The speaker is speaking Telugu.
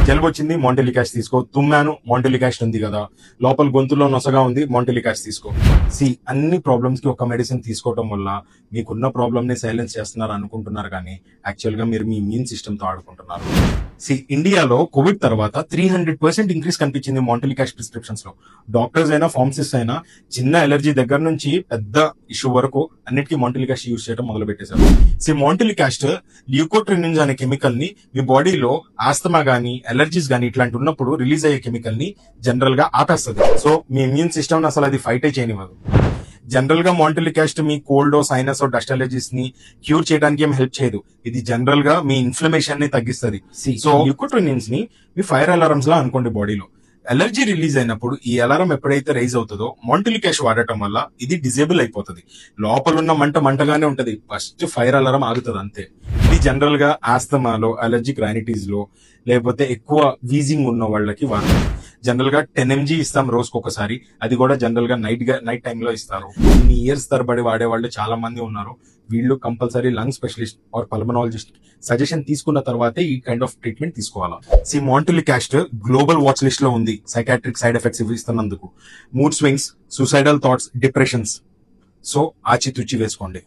జలుబు వచ్చింది మాంటెలికాష్ తీసుకో, తుమ్మాను మాంటెలికాష్ ఉంది కదా, లోపల గొంతులో నొసగా ఉంది మాంటెలికాష్ తీసుకో. అన్ని ప్రాబ్లమ్స్ కి ఒక మెడిసిన్ తీసుకోవడం వల్ల మీకున్న ప్రాబ్లమ్ ని సైలెన్స్ చేస్తున్నారు అనుకుంటున్నారు, కానీ యాక్చువల్ గా మీరు మీ ఇమ్యూన్ సిస్టమ్ తో ఆడుకుంటున్నారు. ఇండియాలో కోవిడ్ తర్వాత 300% ఇంక్రీస్ కనిపించింది మాంటెలికాష్ ప్రిస్క్రిప్షన్స్ లో. డాక్టర్స్ అయినా ఫార్మసిస్ట్ అయినా చిన్న ఎలర్జీ దగ్గర నుంచి పెద్ద ఇష్యూ వరకు అన్నిటికీ మాంటెలికాష్ యూజ్ చేయడం మొదలు పెట్టేశారు. మాంటెలికాష్ ల్యూకోట్రినిన్స్ అనే కెమికల్ ని మీ బాడీలో ఆస్తమా గానీ ఎలర్జీస్ గానీ ఇట్లాంటి ఉన్నప్పుడు రిలీజ్ అయ్యే కెమికల్ ని జనరల్ గా ఆపేస్తుంది. సో మీ ఇమ్యూన్ సిస్టమ్ అసలు అది ఫైటే చేయనివ్వదు. జనరల్ గా మాంటెలికాష్ మీ కోల్డ్ సైనస్ డస్ట్ అలర్జీస్ ని క్యూర్ చేయడానికి ఏం హెల్ప్ చేయదు. ఇది జనరల్ గా మీ ఇన్ఫ్లమేషన్ ని తగ్గిస్తుంది. సో ల్యూకోట్రినిన్స్ ని మీ ఫైర్ అలారమ్స్ లా అనుకోండి. బాడీలో ఎలర్జీ రిలీజ్ అయినప్పుడు ఈ అలారం ఎప్పుడైతే రైజ్ అవుతుందో మాంటెలికాష్ వాడటం వల్ల ఇది డిజేబుల్ అయిపోతుంది. లోపల ఉన్న మంటగానే ఉంటది, ఫస్ట్ ఫైర్ అలారం ఆగుతుంది అంతే. ఇది జనరల్ గా ఆస్తమాలో, అలర్జిక్ రైనిటీస్ లో, లేకపోతే ఎక్కువ వీజింగ్ ఉన్న వాళ్ళకి వాడతారు. జనరల్ గా 10 mg ఇస్తాం రోజుకి ఒకసారి, అది కూడా జనరల్ గా నైట్ టైంలో ఇస్తారు. ఇన్ని ఇయర్స్ తరబడి వాడే వాళ్ళు చాలా మంది ఉన్నారు. వీళ్ళు compulsory lung specialist or pulmonologist suggestion తీసుకున్న తర్వాతే ఈ కైండ్ ఆఫ్ ట్రీట్మెంట్ తీసుకోవాలా. మాంటెలికాష్ గ్లోబల్ వాచ్ లిస్ట్ లో ఉంది సైకాట్రిక్ సైడ్ ఎఫెక్ట్స్ ఇస్తున్నందుకు. Mood swings, suicidal thoughts, depressions. So ఆచితూచి వేసుకోండి.